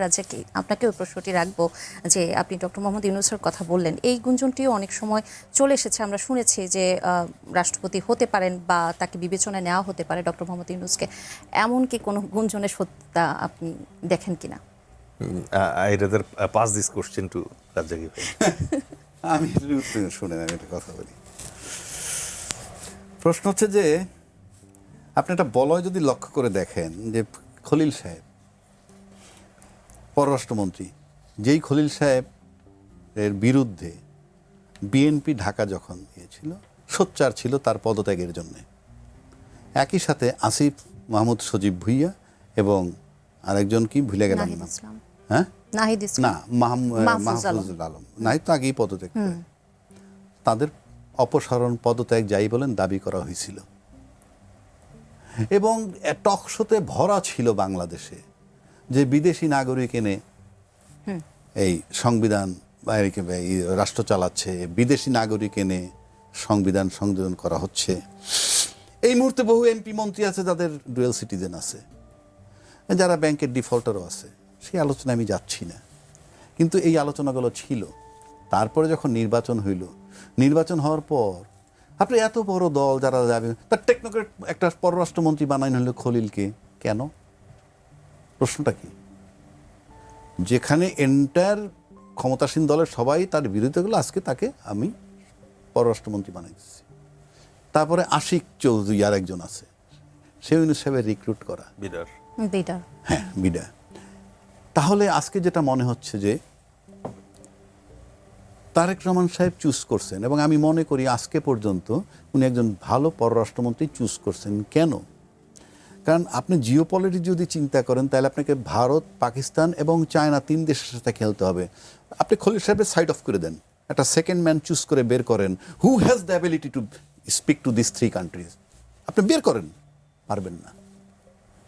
রাজ্জাকি, আপনাকে ওই প্রশ্নটি রাখবো যে আপনি ডক্টর মোহাম্মদ ইউনূসের কথা বললেন, এই গুঞ্জনটিও অনেক সময় চলে এসেছে, আমরা শুনেছি যে রাষ্ট্রপতি হতে পারেন বা তাকে বিবেচনায় নেওয়া হতে পারে ডক্টর মোহাম্মদ ইউনূসকে। এমন কি কোনো গুঞ্জনের সত্যতা আপনি দেখেন কিনা? I rather pass this question to Razzaqi ভাই। আমি শুনেন, আমি একটা কথা বলি। প্রশ্ন হচ্ছে যে আপনি একটা বলয় যদি লক্ষ্য করে দেখেন যে খলিল সাহেব পররাষ্ট্রমন্ত্রী, যেই খলিল সাহেব এর বিরুদ্ধে বিএনপি ঢাকা যখন গিয়েছিল সোচ্চার ছিল তার পদত্যাগের জন্যে, একই সাথে আসিফ মাহমুদ সজীব ভুইয়া এবং আরেকজন কি ভুলে গেলাম না, হ্যাঁ নাহিদ ইসলাম, না মাহফুজুল আলম, নাহিদ তো আগেই পদত্যাগ করে, তাদের অপসারণ পদত্যাগ যাই বলেন দাবি করা হয়েছিল এবং টকশোতে ভরা ছিল বাংলাদেশে যে বিদেশি নাগরিক এনে এই সংবিধান রাষ্ট্র চালাচ্ছে, বিদেশি নাগরিক এনে সংবিধান সংযোজন করা হচ্ছে। এই মুহূর্তে বহু এমপি মন্ত্রী আছে যাদের ডুয়েল সিটিজেন আছে, যারা ব্যাংকের ডিফল্টারও আছে, সেই আলোচনা আমি যাচ্ছি না, কিন্তু এই আলোচনাগুলো ছিল। তারপরে যখন নির্বাচন হইল, নির্বাচন হওয়ার পর আপনি এত বড় দল যারা যাবে তার টেকনোক্রেট একটা পররাষ্ট্রমন্ত্রী বানাইন হলো খলিলকে, কেন? প্রশ্নটা কি? যেখানে এন্টায়ার ক্ষমতাসীন দলের সবাই তার বিরুদ্ধে গেলো, আজকে তাকে আমি পররাষ্ট্রমন্ত্রী বানাই দিচ্ছি। তারপরে আশিক চৌধুরী আর একজন আছে, সে ইউনূস সাহেবের রিক্রুট করা বিডার, হ্যাঁ বিডার। তাহলে আজকে যেটা মনে হচ্ছে যে তারেক রহমান সাহেব চুজ করছেন, এবং আমি মনে করি আজকে পর্যন্ত উনি একজন ভালো পররাষ্ট্রমন্ত্রী চুজ করছেন। কেন? কারণ আপনি জিওপলিটিক্স যদি চিন্তা করেন তাহলে আপনাকে ভারত, পাকিস্তান এবং চায়না 3 দেশের সাথে খেলতে হবে। আপনি খলিল সাহেবের সাইড অফ করে দেন, একটা সেকেন্ড ম্যান চুজ করে বের করেন, who has the ability to speak to this 3 countries. আপনি বের করেন, পারবেন না,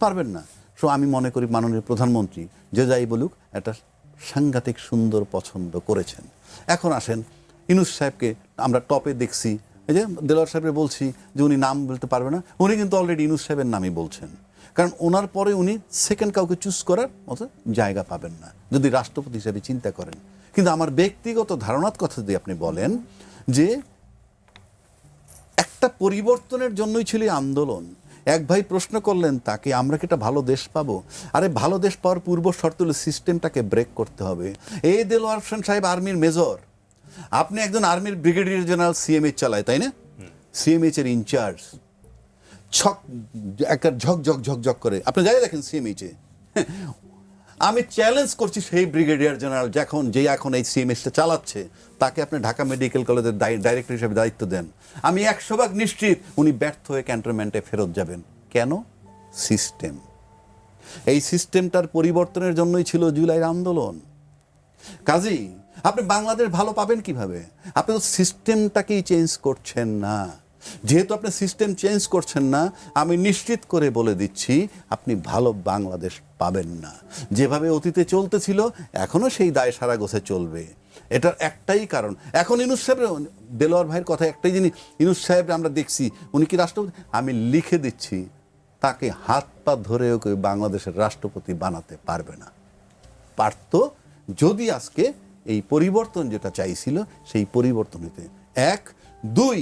পারবেন না। সো আমি মনে করি মাননীয় প্রধানমন্ত্রী যে যাই বলুক একটা সাংঘাতিক সুন্দর পছন্দ করেছেন। এখন আসেন ইউনূস সাহেবকে আমরা টপে দেখছি, এই যে দেলোয়ার সাহেবকে বলছি যে উনি নাম বলতে পারবে না, উনি কিন্তু অলরেডি ইউনূস সাহেবের নামই বলছেন, কারণ ওনার পরে উনি সেকেন্ড কাউকে চুজ করার মতো জায়গা পাবেন না যদি রাষ্ট্রপতি হিসাবে চিন্তা করেন। কিন্তু আমার ব্যক্তিগত ধারণার কথা যদি আপনি বলেন যে একটা পরিবর্তনের জন্যই ছিল আন্দোলন। এক ভাই প্রশ্ন করলেন তাকে, আমরা কি একটা ভালো দেশ পাবো? আরে ভালো দেশ পাওয়ার পূর্ব শর্ত হলো সিস্টেমটাকে ব্রেক করতে হবে। এই দেলোয়ার হোসেন সাহেব আর্মির মেজর, আপনি একজন আর্মির ব্রিগেডিয়ার জেনারেল সিএমএইচ চালায়, তাই না? সিএমএইচ এর ইনচার্জ একটা ঝকঝক করে, আপনি যাই দেখেন সিএমএইচে। আমি চ্যালেঞ্জ করছি সেই ব্রিগেডিয়ার জেনারেল যে এখন এই সিএমএইচটা চালাচ্ছে, তাকে আপনি ঢাকা মেডিকেল কলেজের ডাইরেক্টর হিসেবে দায়িত্ব দেন। আমি 100% নিশ্চিত উনি ব্যর্থ হয়ে ক্যান্টনমেন্টে ফেরত যাবেন। কেন? সিস্টেম। এই সিস্টেমটার পরিবর্তনের জন্যই ছিল জুলাইয়ের আন্দোলন। কাজেই আপনি বাংলাদেশ ভালো পাবেন কিভাবে? আপনি তো সিস্টেমটাকেই চেঞ্জ করছেন না। যেহেতু আপনি সিস্টেম চেঞ্জ করছেন না, আমি নিশ্চিত করে বলে দিচ্ছি আপনি ভালো বাংলাদেশ পাবেন না। যেভাবে অতীতে চলতেছিল এখনও সেই দায় সারা গোছে চলবে। এটার একটাই কারণ, এখন ইউনূস সাহেব, দেলোয়ার ভাইয়ের কথা একটাই জিনিস, ইউনূস সাহেব আমরা দেখছি উনি কি রাষ্ট্রপতি, আমি লিখে দিচ্ছি তাকে হাত পা ধরেও কেউ বাংলাদেশের রাষ্ট্রপতি বানাতে পারবে না। পারত যদি আজকে এই পরিবর্তন যেটা চাইছিল সেই পরিবর্তন হইতে। 1, 2,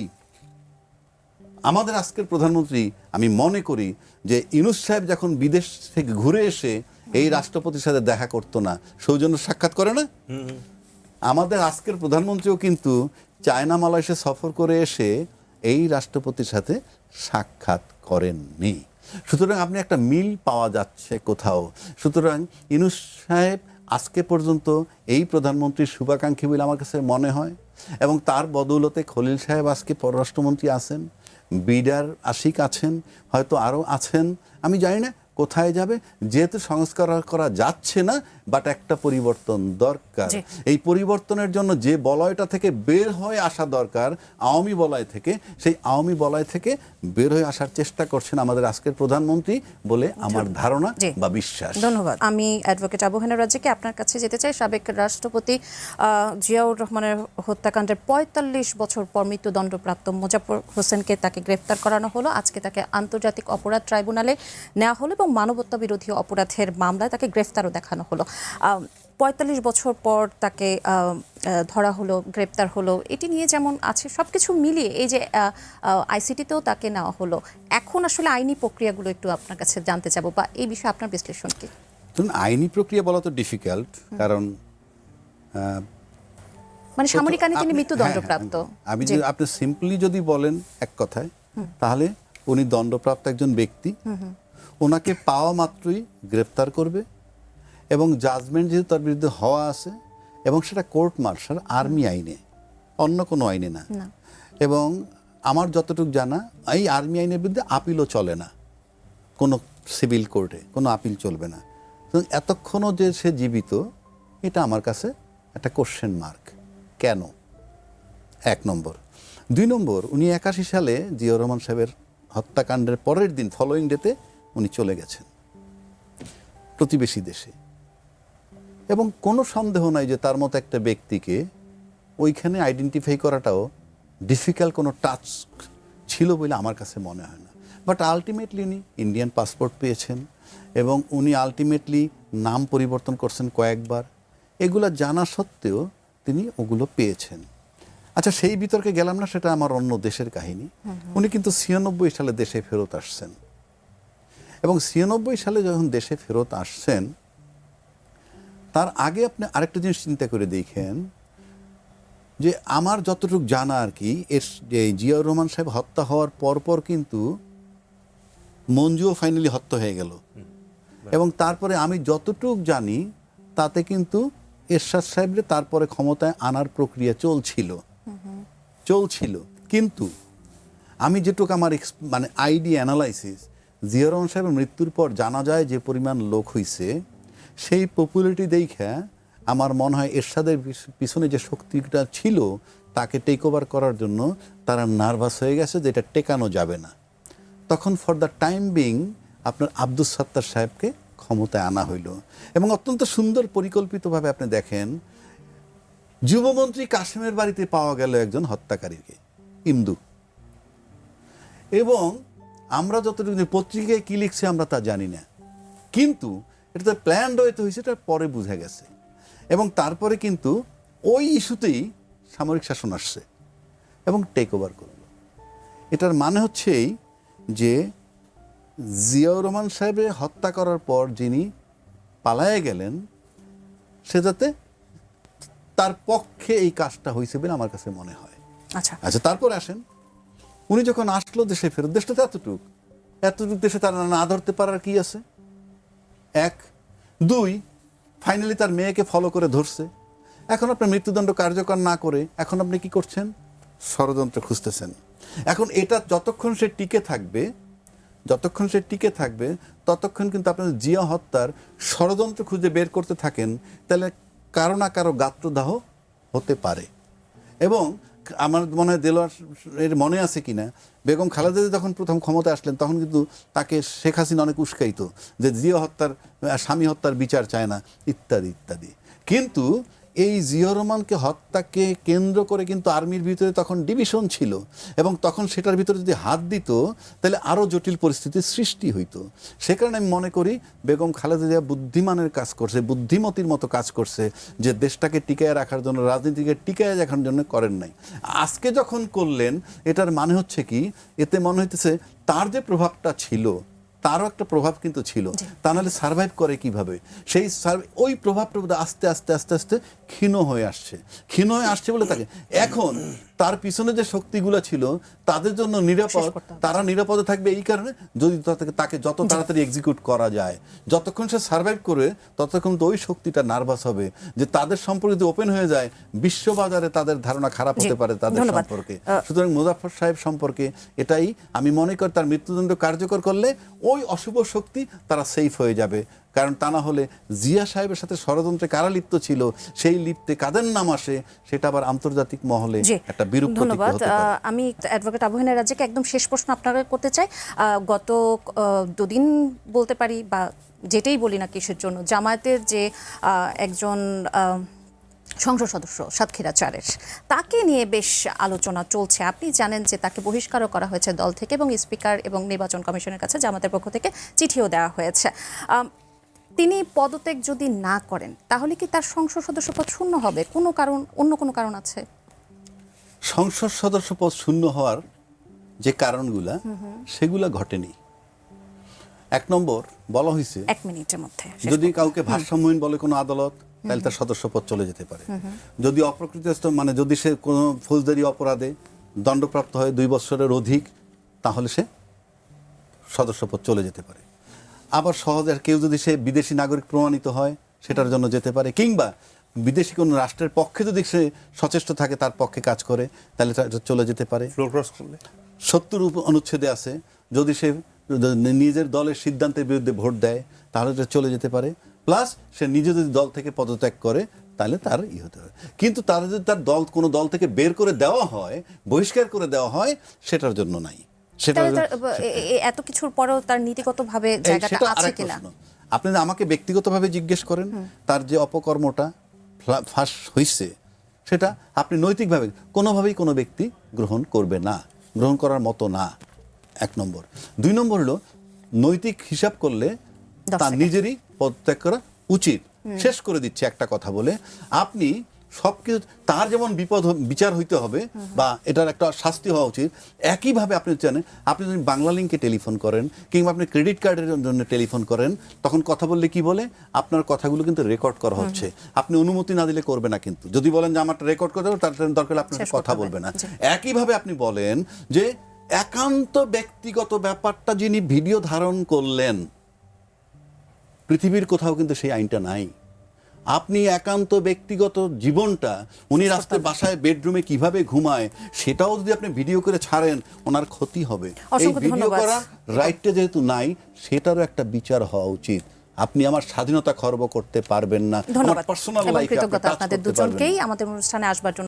আমাদের আজকের প্রধানমন্ত্রী আমি মনে করি যে ইউনূস সাহেব যখন বিদেশ থেকে ঘুরে এসে এই রাষ্ট্রপতির সাথে দেখা করতো না, সৌজন্য সাক্ষাৎ করে না, আমাদের আজকের প্রধানমন্ত্রীও কিন্তু চায়না মালয়েশিয়া সফর করে এসে এই রাষ্ট্রপতির সাথে সাক্ষাৎ করেননি। সুতরাং আপনি একটা মিল পাওয়া যাচ্ছে কোথাও। সুতরাং ইউনূস সাহেব আজকে পর্যন্ত এই প্রধানমন্ত্রীর শুভাকাঙ্ক্ষী বলে আমার কাছে মনে হয়, এবং তার বদৌলতে খলিল সাহেব আজকে পররাষ্ট্রমন্ত্রী আছেন, বিডার আশিক আছেন, হয়তো আরও আছেন, আমি জানি না কোথায় যাবে। যেহেতু সংস্কার করা যাচ্ছে না, বাট একটা পরিবর্তন দরকার। এই পরিবর্তনের জন্য যে বলয়টা থেকে বের হয়ে আসা দরকার, আওয়ামী বলয় থেকে, সেই আওয়ামী বলয় থেকে বের হয়ে আসার চেষ্টা করছেন আমাদের আজকের প্রধানমন্ত্রী বলে আমার ধারণা বা বিশ্বাস। ধন্যবাদ। আমি অ্যাডভোকেট আবু হেনা রাজ্জাকি আপনার কাছে যেতে চাই। সাবেক রাষ্ট্রপতি জিয়াউর রহমানের হত্যাকাণ্ডের 45 বছর পর মৃত্যুদণ্ডপ্রাপ্ত মোজাফফর হোসেনকে তাকে গ্রেফতার করানো হলো, আজকে তাকে আন্তর্জাতিক অপরাধ ট্রাইব্যুনালে নেওয়া হলো এবং এবং মানবতা বিরোধী অপরাধের মামলায় তাকে গ্রেফতারও দেখানো হলো। ৪৫ বছর পর তাকে ধরা হলো, গ্রেপ্তার হলো, এটি নিয়ে যেমন আছে সব কিছু মিলিয়ে এই যে আইসিটিতেও তাকে নেওয়া হলো, এখন আসলে আইনি প্রক্রিয়াগুলো একটু আপনার কাছে জানতে চাবো, বা এই বিষয়ে আপনার বিশ্লেষণ কি? ধরুন আইনি প্রক্রিয়া বলা তো ডিফিকাল্ট, কারণ মানে সামরিক আইনে তিনি মৃত্যুদণ্ডপ্রাপ্ত। আমি যদি আপনি সিম্পলি যদি বলেন এক কথায়, তাহলে উনি দণ্ডপ্রাপ্ত একজন ব্যক্তি, ওনাকে পাওয়া মাত্রই গ্রেফতার করবে এবং জাজমেন্ট যেহেতু তার বিরুদ্ধে হওয়া আছে এবং সেটা কোর্ট মার্শাল আর্মি আইনে, অন্য কোনো আইনে না। এবং আমার যতটুকু জানা এই আর্মি আইনের বিরুদ্ধে আপিলও চলে না, কোনো সিভিল কোর্টে কোনো আপিল চলবে না। তো এতক্ষণও যে সে জীবিত, এটা আমার কাছে একটা কোশ্চেন মার্ক। কেন? 1 নম্বর। 2 নম্বর, উনি 81 সালে জিয়াউর রহমান সাহেবের হত্যাকাণ্ডের পরের দিন ফলোয়িং ডেতে উনি চলে গেছেন প্রতিবেশী দেশে, এবং কোনো সন্দেহ নাই যে তার মতো একটা ব্যক্তিকে ওইখানে আইডেন্টিফাই করাটাও ডিফিকাল্ট কোনো টাস্ক ছিল বলে আমার কাছে মনে হয় না। বাট আলটিমেটলি উনি ইন্ডিয়ান পাসপোর্ট পেয়েছেন এবং উনি আলটিমেটলি নাম পরিবর্তন করছেন কয়েকবার, এগুলো জানা সত্ত্বেও তিনি ওগুলো পেয়েছেন। আচ্ছা, সেই বিতর্কে গেলাম না, সেটা আমার অন্য দেশের কাহিনী। উনি কিন্তু 96 সালে দেশে ফেরত আসছেন, এবং 96 সালে যখন দেশে ফেরত আসছেন তার আগে আপনি আরেকটা জিনিস চিন্তা করে দেখেন যে আমার যতটুকু জানা আর কি, যে জিয়াউর রহমান সাহেব হত্যা হওয়ার পরপর কিন্তু মঞ্জুও ফাইনালি হত্যা হয়ে গেল, এবং তারপরে আমি যতটুকু জানি তাতে কিন্তু এরশাদ সাহেবরে তারপরে ক্ষমতায় আনার প্রক্রিয়া চলছিল। কিন্তু আমি যেটুকু আমার মানে আইডি অ্যানালাইসিস, জিয়াউর রহমান সাহেবের মৃত্যুর পর জানা যায় যে পরিমাণ লোক হইছে, সেই পপুলারিটি দেখা আমার মনে হয় এরশাদের পিছনে যে শক্তিটা ছিল তাকে টেক ওভার করার জন্য তারা নার্ভাস হয়ে গেছে যে এটা টেকানো যাবে না। তখন ফর দ্য টাইম বিং আপনার আব্দুস সাত্তার সাহেবকে ক্ষমতায় আনা হইল, এবং অত্যন্ত সুন্দর পরিকল্পিতভাবে আপনি দেখেন যুবমন্ত্রী কাশেমের বাড়িতে পাওয়া গেল একজন হত্যাকারীকে, ইমদু। এবং আমরা যতটুকু পত্রিকায় কি লিখছে আমরা তা জানি না, কিন্তু এটা তো প্ল্যান্ড হয়তো হয়েছে, এটা পরে বোঝা গেছে। এবং তারপরে কিন্তু ওই ইস্যুতেই সামরিক শাসন আসছে এবং টেক ওভার করল। এটার মানে হচ্ছে এই যে জিয়াউর রহমান সাহেবের হত্যা করার পর যিনি পালায়ে গেলেন, সে যাতে তার পক্ষে এই কাজটা হয়েছে বলে আমার কাছে মনে হয়। আচ্ছা, তারপরে আসেন, উনি যখন আসলো দেশে ফেরত, দেশটা তো এতটুকু দেশে তার না ধরতে পারার কি আছে? 1, 2, ফাইনালি তার মেয়েকে ফলো করে ধরছে। এখন আপনি মৃত্যুদণ্ড কার্যকর না করে এখন আপনি কি করছেন? ষড়যন্ত্র খুঁজতেছেন। এখন এটা যতক্ষণ সে টিকে থাকবে ততক্ষণ কিন্তু আপনার জিয়া হত্যার ষড়যন্ত্র খুঁজে বের করতে থাকেন, তাহলে কারো না কারো গাত্রদাহ হতে পারে। এবং আমার মনে হয় দেলোয়ার এর মনে আছে কিনা, বেগম খালেদা জিয়া যখন প্রথম ক্ষমতা আসলেন তখন কিন্তু তাকে শেখ হাসিনা অনেক উস্কাইত যে জিয়া হত্যার, স্বামী হত্যার বিচার চায় না, ইত্যাদি ইত্যাদি। কিন্তু এই জিয়াউর রহমানকে হত্যাকে কেন্দ্র করে কিন্তু আর্মির ভিতরে তখন ডিভিশন ছিল, এবং তখন সেটার ভিতরে যদি হাত দিত তাহলে আরও জটিল পরিস্থিতির সৃষ্টি হইতো। সে কারণে আমি মনে করি বেগম খালেদা জিয়া বুদ্ধিমানের কাজ করছে, বুদ্ধিমতির মতো কাজ করছে, যে দেশটাকে টিকায় রাখার জন্য, রাজনীতিকে টিকায় রাখার জন্য করেন নাই। আজকে যখন করলেন, এটার মানে হচ্ছে কি, এতে মনে হইতেছে তার যে প্রভাবটা ছিল তারও একটা প্রভাব কিন্তু ছিল, তা নাহলে সার্ভাইভ করে কিভাবে? সেই ওই প্রভাবটা আস্তে আস্তে আস্তে আস্তে ক্ষীণ হয়ে আসছে বলে তাকে এখন তার পিছনে যে শক্তিগুলো ছিল তাদের জন্য তারা নিরাপদে থাকবে এই কারণে, যদি তাকে যত তাড়াতাড়ি এক্সিকিউট করা যায়। যতক্ষণ সে সার্ভাইভ করে ততক্ষণ তো ওই শক্তিটা নার্ভাস হবে যে তাদের সম্পর্কে যদি ওপেন হয়ে যায়, বিশ্ববাজারে তাদের ধারণা খারাপ হতে পারে তাদের সম্পর্কে। সুতরাং মুজাফফর সাহেব সম্পর্কে এটাই আমি মনে করি, তার মৃত্যুদণ্ড কার্যকর করলে ওই অশুভ শক্তি তারা সেফ হয়ে যাবে। কারণ তা না হলে জিয়া সাহেবের সাথে ষড়যন্ত্রে কারা লিপ্ত ছিল, সেই লিপ্তে কাদের নাম আসে, সেটা আবার আন্তর্জাতিক মহলে একটা বিরূপ প্রতিক্রিয়া হতে পারে। আমি অ্যাডভোকেট আবু-হেনা রাজ্জাকে একদম শেষ প্রশ্ন আপনাকে করতে চাই। গত 2 দিন বলতে পারি, বা যেটাই বলি না কিসের জন্য, জামায়াতের যে একজন সংসদ সদস্য সাতক্ষীরা 4-এর, তাকে নিয়ে বেশ আলোচনা চলছে। আপনি জানেন যে তাকে বহিষ্কারও করা হয়েছে দল থেকে এবং স্পিকার এবং নির্বাচন কমিশনের কাছে জামাতের পক্ষ থেকে চিঠিও দেওয়া হয়েছে। তিনি পদত্যাগ যদি না করেন তাহলে কি তার সংসদ সদস্য পদ শূন্য হবে? অন্য কোনো কারণ আছে? সংসদ সদস্য পদ শূন্য হওয়ার যে কারণগুলা সেগুলা ঘটেনি। 1 নম্বর বলা হয়েছে 1 মিনিটের মধ্যে যদি কাউকে ভারসাম্যহীন বলে কোনো আদালত, তাহলে তার সদস্য পদ চলে যেতে পারে। যদি অপ্রকৃতিস্থ মানে যদি সে কোনো ফৌজদারি অপরাধে দণ্ডপ্রাপ্ত হয় 2 বছরের অধিক, তাহলে সে সদস্য পদ চলে যেতে পারে। আবার সহজে কেউ যদি সে বিদেশি নাগরিক প্রমাণিত হয় সেটার জন্য যেতে পারে, কিংবা বিদেশি কোনো রাষ্ট্রের পক্ষে যদি সে সচেষ্ট থাকে, তার পক্ষে কাজ করে, তাহলে চলে যেতে পারে। ফ্লোর ক্রস করলে 70 অনুচ্ছেদে আছে যদি সে নিজের দলের সিদ্ধান্তের বিরুদ্ধে ভোট দেয় তাহলে এটা চলে যেতে পারে। প্লাস সে নিজে যদি দল থেকে পদত্যাগ করে তাহলে তার হতে হয়। কিন্তু তার যদি তার কোনো দল থেকে বের করে দেওয়া হয়, বহিষ্কার করে দেওয়া হয়, সেটার জন্য নাই। এত কিছুর পরেও তার নীতিগতভাবে জায়গাটা আছে কিনা? আপনি আমাকে ব্যক্তিগতভাবে জিজ্ঞেস করেন, তার যে অপকর্মটা ফাঁস হয়েছে সেটা আপনি নৈতিকভাবে কোনোভাবেই কোনো ব্যক্তি গ্রহণ করবে না, গ্রহণ করার মতো না। 1 নম্বর। 2 নম্বর হলো নৈতিক হিসাব করলে তার নিজেরই পদত্যাগ করা উচিত। শেষ করে দিচ্ছে একটা কথা বলে, আপনি সবকিছু তার যেমন বিচার হইতে হবে বা এটার একটা শাস্তি হওয়া উচিত, একইভাবে আপনি জানেন, আপনি যদি বাংলা লিংকে টেলিফোন করেন কিংবা আপনি ক্রেডিট কার্ডের জন্য টেলিফোন করেন, তখন কথা বললে কি বলে, আপনার কথাগুলো কিন্তু রেকর্ড করা হচ্ছে। আপনি অনুমতি না দিলে করবে না, কিন্তু যদি বলেন যে আমারটা রেকর্ড করে দেবো, তার দরকার আপনার কথা বলবে না। একইভাবে আপনি বলেন যে একান্ত ব্যক্তিগত ব্যাপারটা যিনি ভিডিও ধারণ করলেন, পৃথিবীর কোথাও কিন্তু সেই আইনটা নাই। আপনি একান্ত ব্যক্তিগত জীবনটা, উনি রাস্তায় বাসায় বেডরুমে কিভাবে ঘুমায়, সেটাও যদি আপনি ভিডিও করে ছাড়েন, ওনার ক্ষতি হবে। এই ভিডিও করার রাইটটা যেহেতু নাই, সেটারও একটা বিচার হওয়া উচিত। আপনি আমার স্বাধীনতা খর্ব করতে পারবেন না, আমার পার্সোনাল লাইফে আপনি টাচ করতে পারবেন না। আপনাদের দুজনকেই আমাদের অনুষ্ঠানে আসবার জন্য